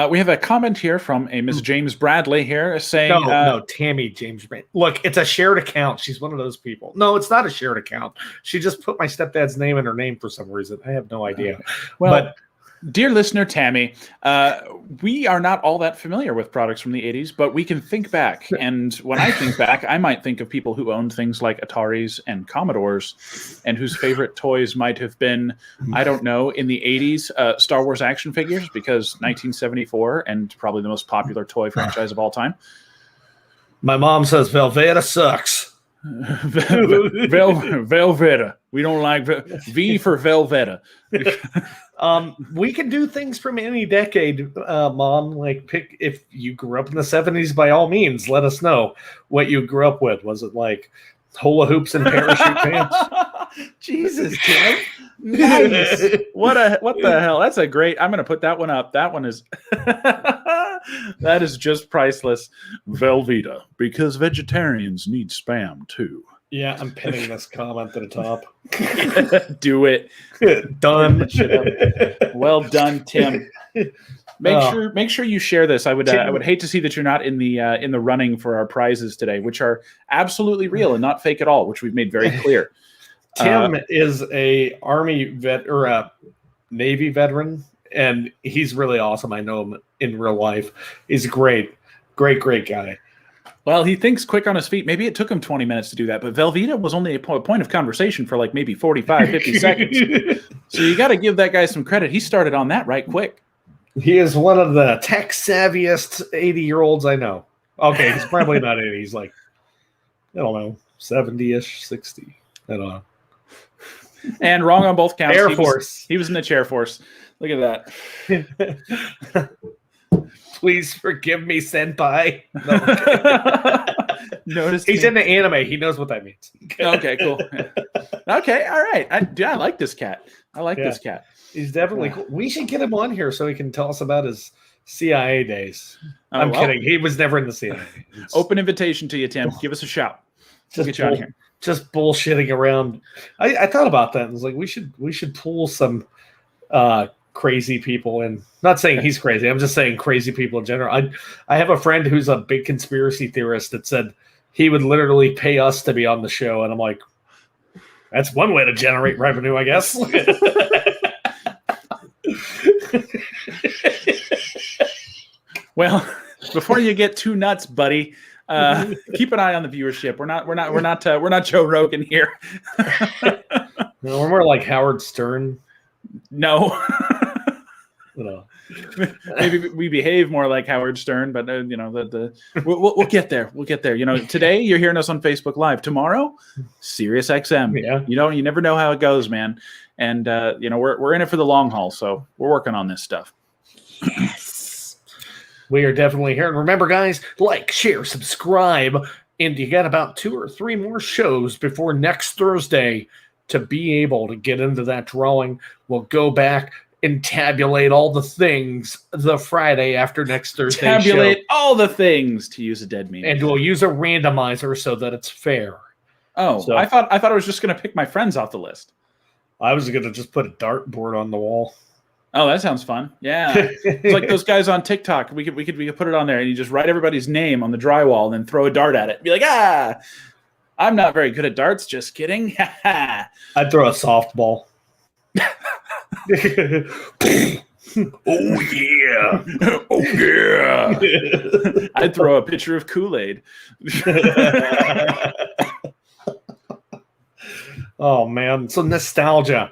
[SPEAKER 2] We have a comment here from a Miss James Bradley here saying...
[SPEAKER 1] No, Tammy James Bradley. Look, it's a shared account. She's one of those people. No, it's not a shared account. She just put my stepdad's name in her name for some reason. I have no idea.
[SPEAKER 2] But dear listener Tammy, we are not all that familiar with products from the 80s, but we can think back. And when I think back, I might think of people who owned things like Ataris and Commodores and whose favorite toys might have been, I don't know, in the 80s, Star Wars action figures, because 1974 and probably the most popular toy franchise of all time.
[SPEAKER 1] My mom says Velveeta sucks.
[SPEAKER 2] Velveeta. We don't like V for Velveeta.
[SPEAKER 1] We can do things from any decade, Mom. Like, pick if you grew up in the 70s, by all means, let us know what you grew up with. Was it like hula hoops and parachute pants?
[SPEAKER 2] Jesus, Tim. Nice. What the hell? That's a great. I'm gonna put that one up. That one is that is just priceless. Velveeta, because vegetarians need Spam too.
[SPEAKER 1] Yeah, I'm pinning this comment to the top.
[SPEAKER 2] Do it.
[SPEAKER 1] Done.
[SPEAKER 2] Well done, Tim. Make sure you share this. I would hate to see that you're not in the running for our prizes today, which are absolutely real and not fake at all, which we've made very clear.
[SPEAKER 1] Tim is a Army vet or a Navy veteran, and he's really awesome. I know him in real life. He's a great guy.
[SPEAKER 2] Well, he thinks quick on his feet. Maybe it took him 20 minutes to do that, but Velveeta was only a point of conversation for like maybe 45, 50 seconds. So you got to give that guy some credit. He started on that right quick.
[SPEAKER 1] He is one of the tech savviest 80-year-olds I know. Okay, he's probably not 80. He's like, I don't know, 70-ish, 60. I don't know.
[SPEAKER 2] And wrong on both counts.
[SPEAKER 1] Air Force.
[SPEAKER 2] He was in the Chair Force. Look at that.
[SPEAKER 1] Please forgive me, senpai. No.
[SPEAKER 2] Notice
[SPEAKER 1] he's in the anime. He knows what that means.
[SPEAKER 2] Okay, cool. Okay, all right. I like this cat. I like this cat.
[SPEAKER 1] He's definitely cool. We should get him on here so he can tell us about his CIA days. I'm kidding. He was never in the CIA.
[SPEAKER 2] Open invitation to you, Tim. Give us a shout. We'll get you on here.
[SPEAKER 1] Just bullshitting around. I thought about that and was like, we should pull some crazy people in. Not saying he's crazy. I'm just saying crazy people in general. I have a friend who's a big conspiracy theorist that said he would literally pay us to be on the show, and I'm like, that's one way to generate revenue, I guess.
[SPEAKER 2] Well, before you get too nuts, buddy, keep an eye on the viewership. We're not Joe Rogan here.
[SPEAKER 1] No, we're more like Howard Stern.
[SPEAKER 2] No.
[SPEAKER 1] No.
[SPEAKER 2] Maybe we behave more like Howard Stern, but we'll get there. We'll get there. Today you're hearing us on Facebook Live. Tomorrow, Sirius XM.
[SPEAKER 1] Yeah.
[SPEAKER 2] You never know how it goes, man. And we're in it for the long haul, so we're working on this stuff.
[SPEAKER 1] Yes. We are definitely here. And remember, guys, like, share, subscribe, and you got about 2 or 3 more shows before next Thursday to be able to get into that drawing. We'll go back and tabulate all the things the Friday after next Thursday.
[SPEAKER 2] Tabulate all the things, to use a dead meme.
[SPEAKER 1] And we'll use a randomizer so that it's fair.
[SPEAKER 2] Oh, so, I thought I was just going to pick my friends off the list.
[SPEAKER 1] I was going to just put a dartboard on the wall.
[SPEAKER 2] Oh, that sounds fun. Yeah. It's like those guys on TikTok. We could put it on there and you just write everybody's name on the drywall and then throw a dart at it. Be like, I'm not very good at darts. Just kidding.
[SPEAKER 1] I'd throw a softball.
[SPEAKER 4] Oh, yeah. Oh, yeah.
[SPEAKER 2] I'd throw a pitcher of Kool-Aid.
[SPEAKER 1] Oh, man. So nostalgia.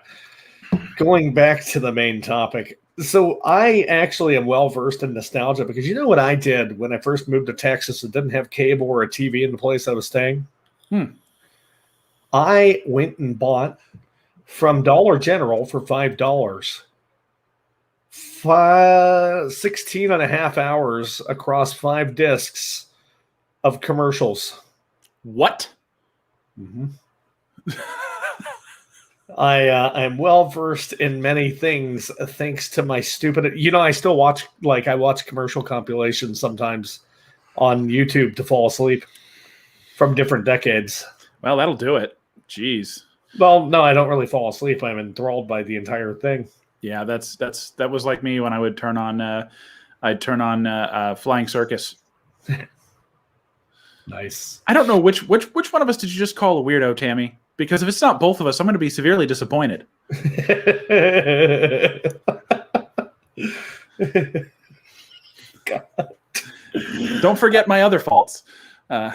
[SPEAKER 1] Going back to the main topic. So I actually am well-versed in nostalgia because you know what I did when I first moved to Texas and didn't have cable or a TV in the place I was staying? I went and bought from Dollar General for $5, 16 and a half hours across 5 discs of commercials.
[SPEAKER 2] What?
[SPEAKER 1] Mm-hmm. I'm well versed in many things thanks to my stupid. I still watch commercial compilations sometimes on YouTube to fall asleep from different decades.
[SPEAKER 2] Well, that'll do it. Jeez.
[SPEAKER 1] Well, no, I don't really fall asleep. I'm enthralled by the entire thing.
[SPEAKER 2] Yeah, that was like me when I would turn on Flying Circus.
[SPEAKER 1] Nice.
[SPEAKER 2] I don't know which one of us did you just call a weirdo, Tammy? Because if it's not both of us, I'm going to be severely disappointed.
[SPEAKER 1] God.
[SPEAKER 2] Don't forget my other faults.
[SPEAKER 1] I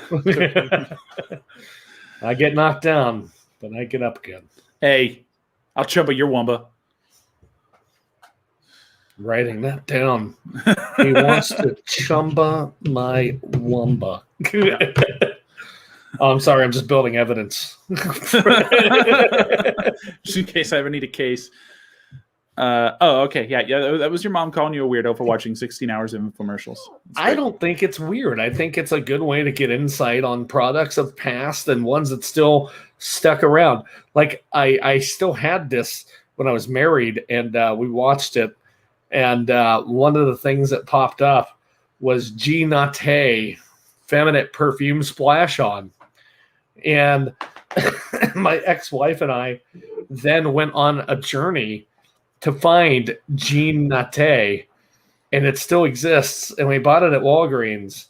[SPEAKER 1] get knocked down, but I get up again.
[SPEAKER 2] Hey, I'll chumba your wumba.
[SPEAKER 1] Writing that down. He wants to chumba my wumba. Oh, I'm sorry. I'm just building evidence.
[SPEAKER 2] Just in case I ever need a case. Okay. Yeah. That was your mom calling you a weirdo for watching 16 hours of infomercials.
[SPEAKER 1] I don't think it's weird. I think it's a good way to get insight on products of past and ones that still stuck around. Like I still had this when I was married, and we watched it. And one of the things that popped up was G Nate feminine perfume splash on. And my ex-wife and I then went on a journey to find Jean Nate, and it still exists. And we bought it at Walgreens,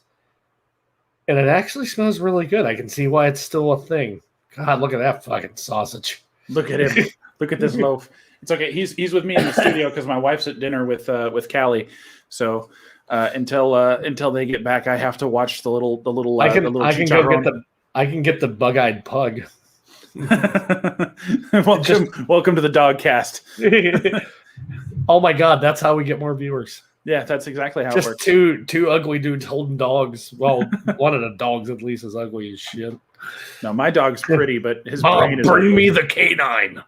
[SPEAKER 1] and it actually smells really good. I can see why it's still a thing. God, look at that fucking sausage.
[SPEAKER 2] Look at him. Look at this loaf. It's okay. He's with me in the studio because my wife's at dinner with Callie. So until they get back, I have to watch the little. I can
[SPEAKER 1] get the bug-eyed pug.
[SPEAKER 2] Welcome to the dog cast.
[SPEAKER 1] Oh my God, that's how we get more viewers.
[SPEAKER 2] Yeah, that's exactly how
[SPEAKER 1] Just
[SPEAKER 2] it works.
[SPEAKER 1] Two ugly dudes holding dogs. Well, one of the dogs at least is ugly as shit.
[SPEAKER 2] No, my dog's pretty, but his
[SPEAKER 4] Oh,
[SPEAKER 2] brain is
[SPEAKER 4] bring
[SPEAKER 2] ugly.
[SPEAKER 4] me the canine.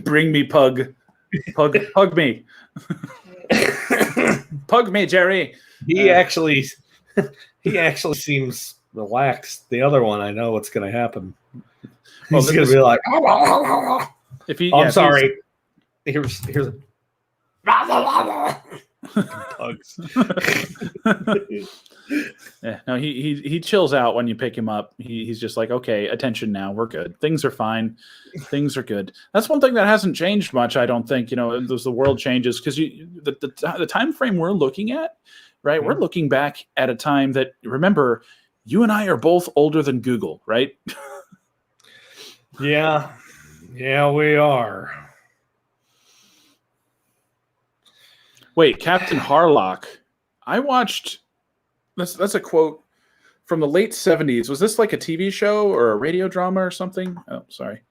[SPEAKER 2] Bring me pug me. Pug me, Jerry.
[SPEAKER 1] He actually seems relaxed. The other one, I know what's going to happen.
[SPEAKER 2] Well,
[SPEAKER 1] He's going to be like,
[SPEAKER 2] if he,
[SPEAKER 1] I'm sorry. Here's pugs.
[SPEAKER 2] Yeah, no, he chills out when you pick him up. He's just like, okay, attention now. We're good. Things are fine. Things are good. That's one thing that hasn't changed much, I don't think. As the world changes, because the time frame we're looking at, right? We're looking back at a time that, remember, you and I are both older than Google, right?
[SPEAKER 1] Yeah, we are.
[SPEAKER 2] Wait, Captain Harlock. I watched. That's a quote from the late 70s. Was this like a TV show or a radio drama or something? Oh, sorry.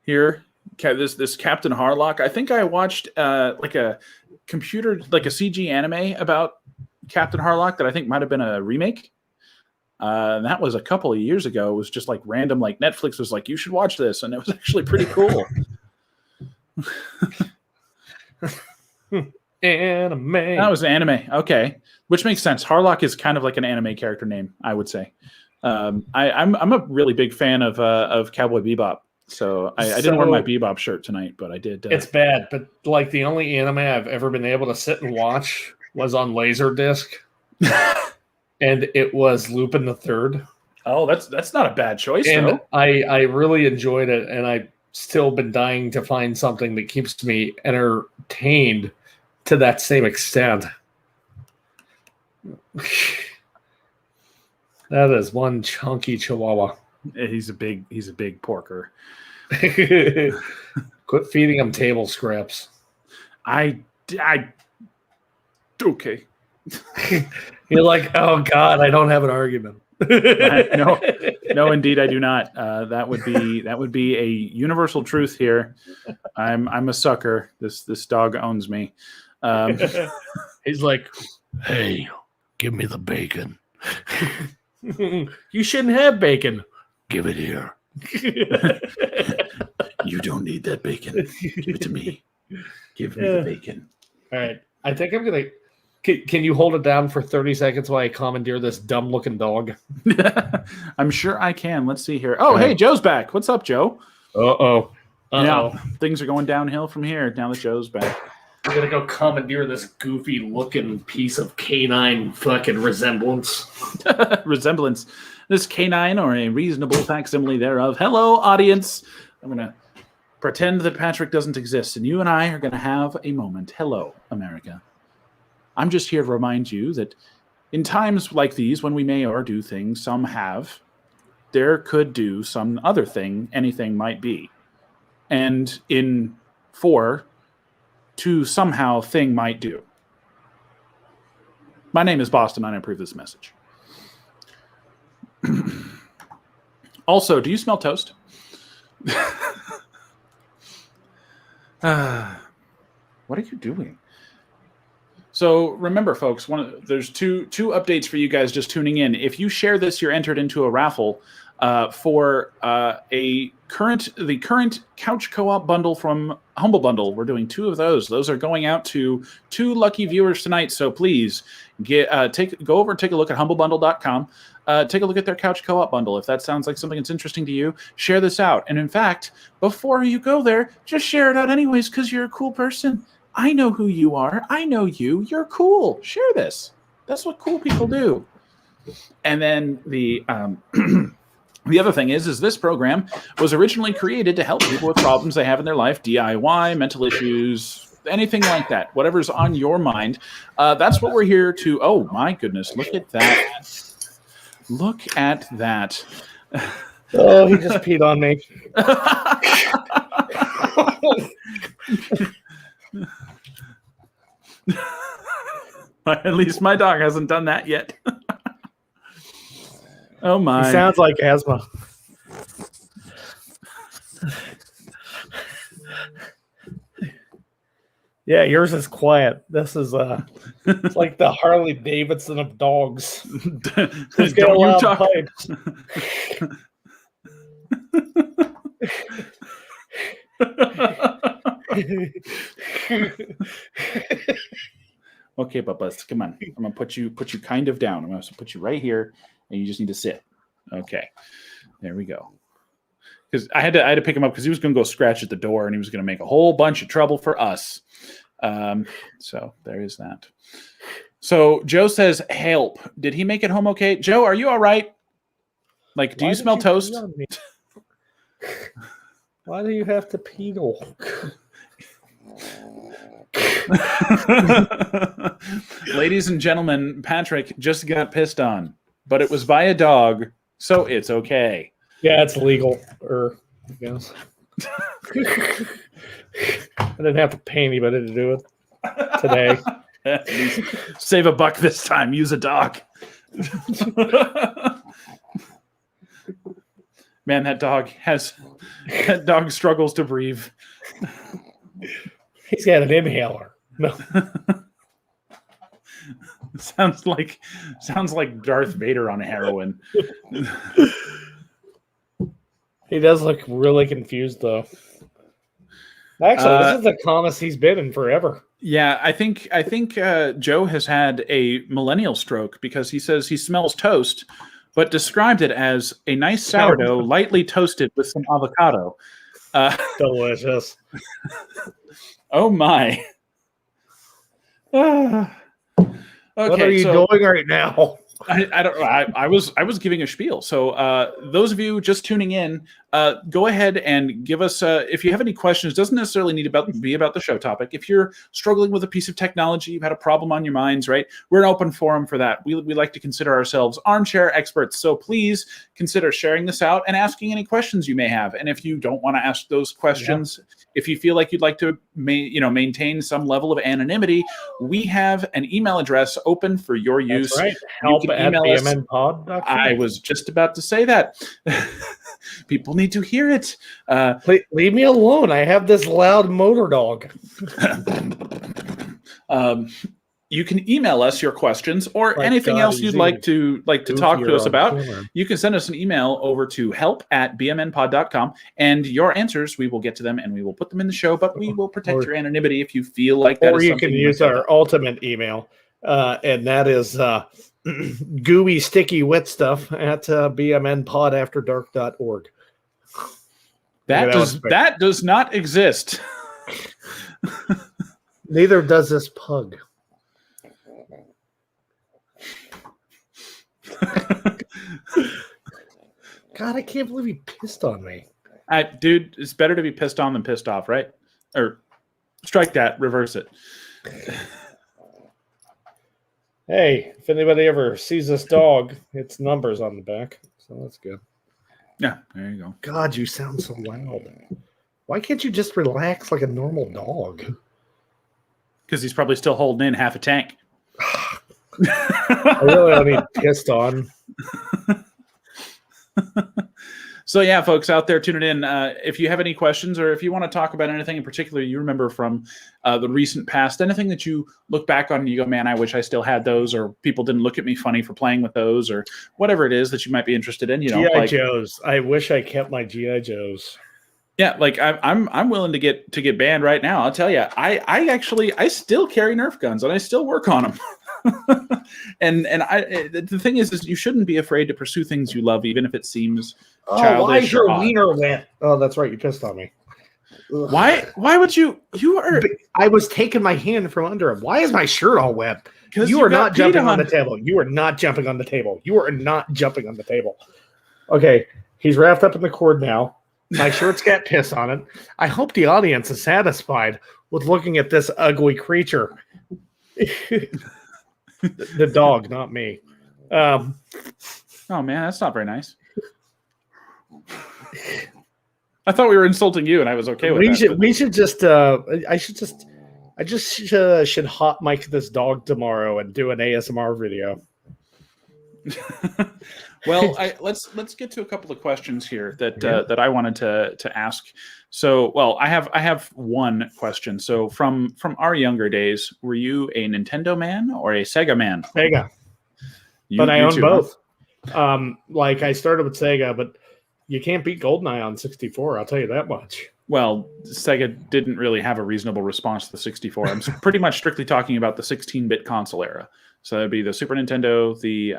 [SPEAKER 2] Here, this Captain Harlock. I think I watched like a CG anime about Captain Harlock that I think might have been a remake. And that was a couple of years ago. It was just like random, like Netflix was like, you should watch this. And it was actually pretty cool.
[SPEAKER 1] Anime.
[SPEAKER 2] That was an anime. Okay. Which makes sense. Harlock is kind of like an anime character name, I would say. I'm a really big fan of Cowboy Bebop. So I didn't wear my Bebop shirt tonight, but I did.
[SPEAKER 1] It's bad, but like the only anime I've ever been able to sit and watch was on Laserdisc. And it was Lupin the Third.
[SPEAKER 2] Oh, that's not a bad choice,
[SPEAKER 1] And
[SPEAKER 2] though.
[SPEAKER 1] I really enjoyed it, and I've still been dying to find something that keeps me entertained to that same extent. That is one chunky chihuahua.
[SPEAKER 2] He's a big porker.
[SPEAKER 1] Quit feeding him table scraps.
[SPEAKER 2] Okay.
[SPEAKER 1] You're like, oh God, I don't have an argument.
[SPEAKER 2] No, indeed, I do not. That would be a universal truth here. I'm a sucker. This dog owns me.
[SPEAKER 1] He's like,
[SPEAKER 4] Hey, give me the bacon.
[SPEAKER 1] you shouldn't have bacon.
[SPEAKER 4] Give it here. You don't need that bacon. Give it to me. Give me the bacon.
[SPEAKER 1] All right. I think I'm going to. Can you hold it down for 30 seconds while I commandeer this dumb-looking dog?
[SPEAKER 2] I'm sure I can. Let's see here. Oh, hey, Joe's back. What's up, Joe?
[SPEAKER 1] Uh-oh.
[SPEAKER 2] Now, things are going downhill from here now that Joe's back.
[SPEAKER 1] I'm going to go commandeer this goofy-looking piece of canine fucking resemblance.
[SPEAKER 2] Resemblance. This canine or a reasonable facsimile thereof. Hello, audience. I'm going to pretend that Patrick doesn't exist, and you and I are going to have a moment. Hello, America. I'm just here to remind you that in times like these, when we may or do things, some have, there could do some other thing, anything might be. And in for, to somehow thing might do. My name is Boston, and I approve this message. Also, do you smell toast? What are you doing? So remember, folks, there's two updates for you guys just tuning in. If you share this, you're entered into a raffle for the current Couch Co-op bundle from Humble Bundle. We're doing 2 of those. Those are going out to 2 lucky viewers tonight. So please go over and take a look at humblebundle.com. Take a look at their Couch Co-op bundle. If that sounds like something that's interesting to you, share this out. And in fact, before you go there, just share it out anyways because you're a cool person. I know who you are. I know you. You're cool. Share this. That's what cool people do. And then the the other thing is this program was originally created to help people with problems they have in their life, DIY, mental issues, anything like that, whatever's on your mind. That's what we're here to. Oh, my goodness. Look at that. Look at that.
[SPEAKER 1] Oh, he just peed on me.
[SPEAKER 2] At least my dog hasn't done that yet. Oh my.
[SPEAKER 1] He sounds like asthma. Yeah, yours is quiet. This is it's like the Harley Davidson of dogs. He's got a loud pipe.
[SPEAKER 2] Okay, Bubba, come on. I'm gonna put you kind of down. I'm gonna put you right here, and you just need to sit. Okay, there we go. Because I had to pick him up because he was gonna go scratch at the door, and he was gonna make a whole bunch of trouble for us. So there is that. So Joe says, "Help! Did he make it home okay?" Joe, are you all right? Like, do you smell toast?
[SPEAKER 1] Why do you have to pedal?
[SPEAKER 2] Ladies and gentlemen, Patrick just got pissed on, but it was by a dog, so it's okay.
[SPEAKER 1] Yeah, it's legal. I guess. I didn't have to pay anybody to do it today.
[SPEAKER 2] Save a buck this time. Use a dog. Man, that dog struggles to breathe.
[SPEAKER 1] He's got an inhaler. No.
[SPEAKER 2] Sounds like Darth Vader on heroin.
[SPEAKER 1] He does look really confused, though. Actually, this is the calmest he's been in forever.
[SPEAKER 2] Yeah, I think Joe has had a millennial stroke because he says he smells toast, but described it as a nice sourdough lightly toasted with some avocado.
[SPEAKER 1] Delicious.
[SPEAKER 2] Oh my. Okay,
[SPEAKER 1] what are you doing right now?
[SPEAKER 2] I don't. I was giving a spiel. So those of you just tuning in, go ahead and give us if you have any questions. It doesn't necessarily need to be about the show topic. If you're struggling with a piece of technology, you've had a problem on your minds, right? We're an open forum for that. We like to consider ourselves armchair experts. So please consider sharing this out and asking any questions you may have. And if you don't want to ask those questions, if you feel like you'd like to maintain some level of anonymity, we have an email address open for your use.
[SPEAKER 1] That's right. Help at BMNpod.com.
[SPEAKER 2] I was just about to say that. People need to hear it.
[SPEAKER 1] Leave me alone. I have this loud motor dog.
[SPEAKER 2] You can email us your questions or anything else you'd like to talk to us about. You can send us an email over to help@bmnpod.com, and your answers, we will get to them and we will put them in the show, but we will protect your anonymity if you feel like that.
[SPEAKER 1] Or you can use our ultimate email, and that is gooey, sticky, wet stuff at bmnpodafterdark.org.
[SPEAKER 2] That does not exist.
[SPEAKER 1] Neither does this pug. God, I can't believe he pissed on me.
[SPEAKER 2] Dude, it's better to be pissed on than pissed off, right? Or strike that, reverse it.
[SPEAKER 1] Hey, if anybody ever sees this dog, it's numbers on the back, so that's good.
[SPEAKER 2] Yeah, there you go.
[SPEAKER 1] God, you sound so loud. Why can't you just relax like a normal dog?
[SPEAKER 2] Because he's probably still holding in half a tank.
[SPEAKER 1] I really don't need pissed on.
[SPEAKER 2] So yeah, folks out there tuning in, if you have any questions or if you want to talk about anything in particular you remember from the recent past, anything that you look back on and you go, man, I wish I still had those, or people didn't look at me funny for playing with those, or whatever it is that you might be interested in,
[SPEAKER 1] GI Joes. I wish I kept my GI Joes.
[SPEAKER 2] Yeah, like I'm willing to get banned right now. I'll tell you, I still carry Nerf guns and I still work on them. and the thing is you shouldn't be afraid to pursue things you love, even if it seems childish.
[SPEAKER 1] Why is your
[SPEAKER 2] or odd.
[SPEAKER 1] wiener wet? Oh, that's right. You pissed on me. Ugh.
[SPEAKER 2] Why would you are?
[SPEAKER 1] I was taking my hand from under him. Why is my shirt all wet? You are not jumping on the table. You are not jumping on the table. You are not jumping on the table. Okay, he's wrapped up in the cord now. My shirt's got piss on it. I hope the audience is satisfied with looking at this ugly creature. The dog, not me.
[SPEAKER 2] Oh man, that's not very nice. I thought we were insulting you, and I was okay with that.
[SPEAKER 1] We should just. I should hot mic this dog tomorrow and do an ASMR video.
[SPEAKER 2] Well, let's get to a couple of questions here that I wanted to ask. So, well, I have one question. So, from our younger days, were you a Nintendo man or a Sega man?
[SPEAKER 1] Sega, but I own both. Like I started with Sega, but you can't beat GoldenEye on 64. I'll tell you that much. Well,
[SPEAKER 2] Sega didn't really have a reasonable response to the 64. I'm pretty much strictly talking about the 16-bit console era. So that'd be the Super Nintendo, the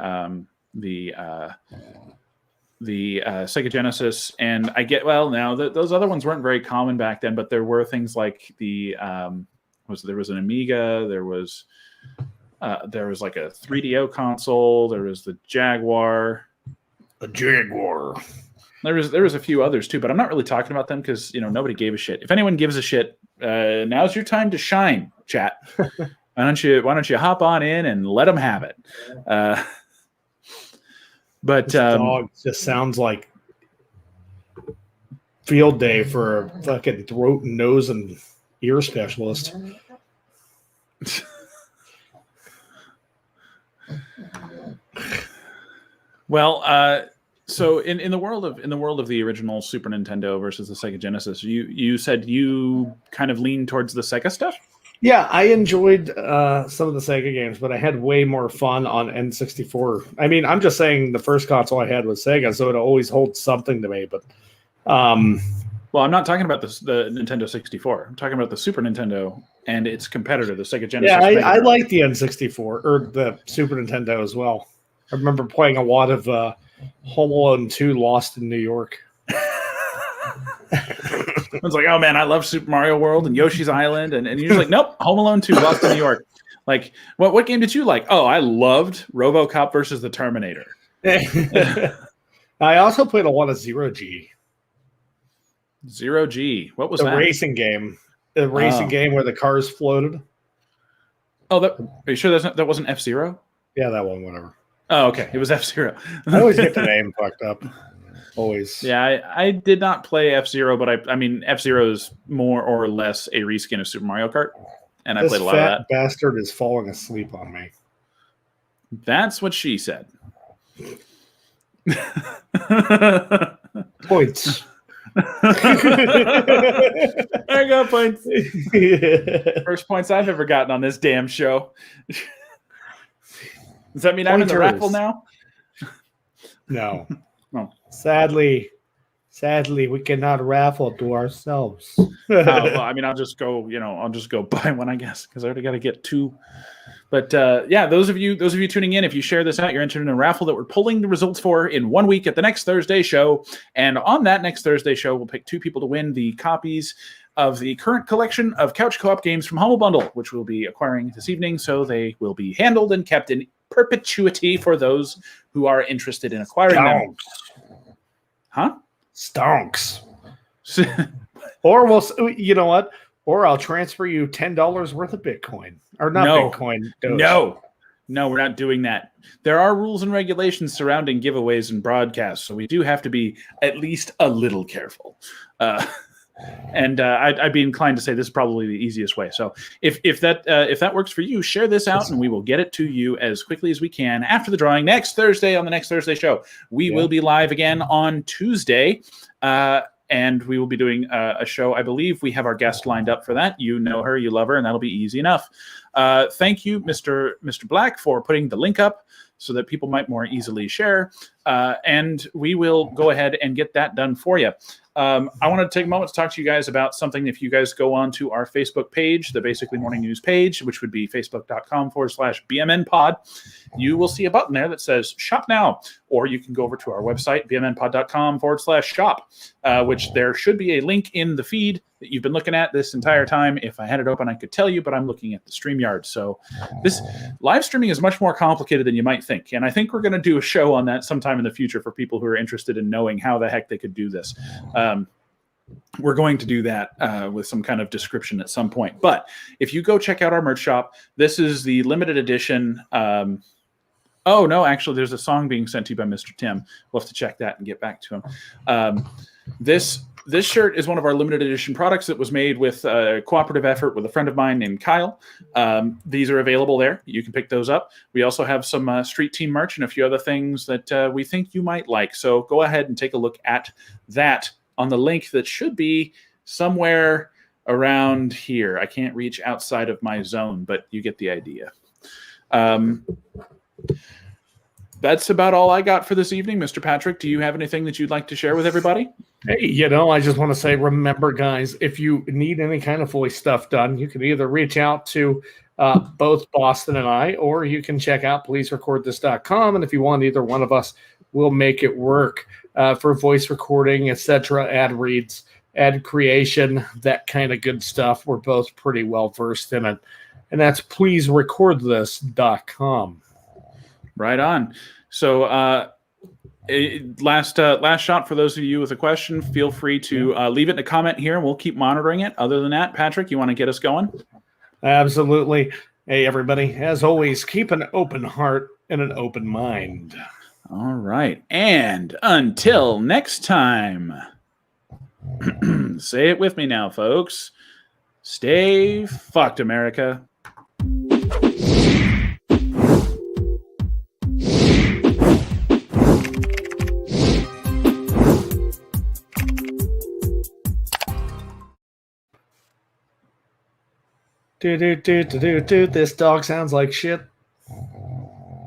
[SPEAKER 2] Sega Genesis, and I get those other ones weren't very common back then, but there were things like there was an Amiga, there was like a 3DO console, there was the Jaguar. There was a few others too, but I'm not really talking about them because nobody gave a shit. If anyone gives a shit, now's your time to shine, chat. Why don't you hop on in and let them have it? But
[SPEAKER 1] this dog just sounds like field day for a fucking throat, nose, and ear specialist.
[SPEAKER 2] Well, so in the world of the original Super Nintendo versus the Sega Genesis, you said you kind of leaned towards the Sega stuff?
[SPEAKER 1] Yeah, I enjoyed some of the Sega games, but I had way more fun on N64. I mean, I'm just saying the first console I had was Sega, so it always holds something to me. But
[SPEAKER 2] well, I'm not talking about the Nintendo 64. I'm talking about the Super Nintendo and its competitor, the Sega Genesis.
[SPEAKER 1] Yeah, I like the N64 or the Super Nintendo as well. I remember playing a lot of Home Alone 2 Lost in New York.
[SPEAKER 2] It's like, oh man, I love Super Mario World and Yoshi's Island, and you're like, nope, Home Alone 2 Lost in New York. Like, what game did you like? Oh, I loved RoboCop versus the Terminator.
[SPEAKER 1] I also played a lot of Zero G.
[SPEAKER 2] Zero G. What was
[SPEAKER 1] the
[SPEAKER 2] that?
[SPEAKER 1] Racing game. The racing game where the cars floated.
[SPEAKER 2] Oh, are you sure that wasn't F-Zero?
[SPEAKER 1] Yeah, that one, whatever.
[SPEAKER 2] Oh, okay. It was F-Zero.
[SPEAKER 1] I always get the name fucked up. Always.
[SPEAKER 2] Yeah, I did not play F-Zero, but I mean, F-Zero is more or less a reskin of Super Mario Kart, and I played a lot of that.
[SPEAKER 1] This fat bastard is falling asleep on me.
[SPEAKER 2] That's what she said.
[SPEAKER 1] Points.
[SPEAKER 2] I got points. First points I've ever gotten on this damn show. Does that mean I'm in the raffle now?
[SPEAKER 1] No.
[SPEAKER 2] No.
[SPEAKER 1] Sadly, we cannot raffle to ourselves.
[SPEAKER 2] Well, I mean, I'll just go buy one, I guess, because I already got to get two. But yeah, those of you tuning in, if you share this out, you're entered in a raffle that we're pulling the results for in 1 week at the next Thursday show. And on that next Thursday show, we'll pick 2 people to win the copies of the current collection of Couch Co-op games from Humble Bundle, which we'll be acquiring this evening. So they will be handled and kept in perpetuity for those who are interested in acquiring them. Huh?
[SPEAKER 1] Stonks. Or you know what? Or I'll transfer you $10 worth of Bitcoin. Or not Bitcoin. Doge.
[SPEAKER 2] No, we're not doing that. There are rules and regulations surrounding giveaways and broadcasts, so we do have to be at least a little careful. And I'd be inclined to say this is probably the easiest way. So if that works for you, share this out, and we will get it to you as quickly as we can after the drawing next Thursday on the next Thursday show. We will be live again on Tuesday, and we will be doing a show. I believe we have our guest lined up for that. You know her, you love her, and that'll be easy enough. Thank you, Mr. Black, for putting the link up so that people might more easily share. And we will go ahead and get that done for you. I want to take a moment to talk to you guys about something. If you guys go on to our Facebook page, the Basically Morning News page, which would be facebook.com/BMN pod, you will see a button there that says shop now, or you can go over to our website, bmnpod.com/shop, which there should be a link in the feed that you've been looking at this entire time. If I had it open, I could tell you, but I'm looking at the StreamYard. So this live streaming is much more complicated than you might think. And I think we're going to do a show on that sometime in the future for people who are interested in knowing how the heck they could do this. We're going to do that with some kind of description at some point. But if you go check out our merch shop, this is the limited edition. Oh, no, actually, there's a song being sent to you by Mr. Tim. We'll have to check that and get back to him. This shirt is one of our limited edition products that was made with a cooperative effort with a friend of mine named Kyle. These are available there. You can pick those up. We also have some Street Team merch and a few other things that we think you might like. So go ahead and take a look at that on the link that should be somewhere around here. I can't reach outside of my zone, but you get the idea. That's about all I got for this evening. Mr. Patrick, do you have anything that you'd like to share with everybody?
[SPEAKER 1] Hey, I just want to say, remember, guys, if you need any kind of voice stuff done, you can either reach out to both Boston and I, or you can check out pleaserecordthis.com. And if you want either one of us, we'll make it work for voice recording, etc., ad reads, ad creation, that kind of good stuff. We're both pretty well versed in it. And that's pleaserecordthis.com.
[SPEAKER 2] Right on. So last shot for those of you with a question, feel free to leave it in a comment here, and we'll keep monitoring it. Other than that, Patrick, you want to get us going?
[SPEAKER 1] Absolutely. Hey, everybody, as always, keep an open heart and an open mind.
[SPEAKER 2] All right. And until next time, say it with me now, folks. Stay fucked, America.
[SPEAKER 1] This dog sounds like shit.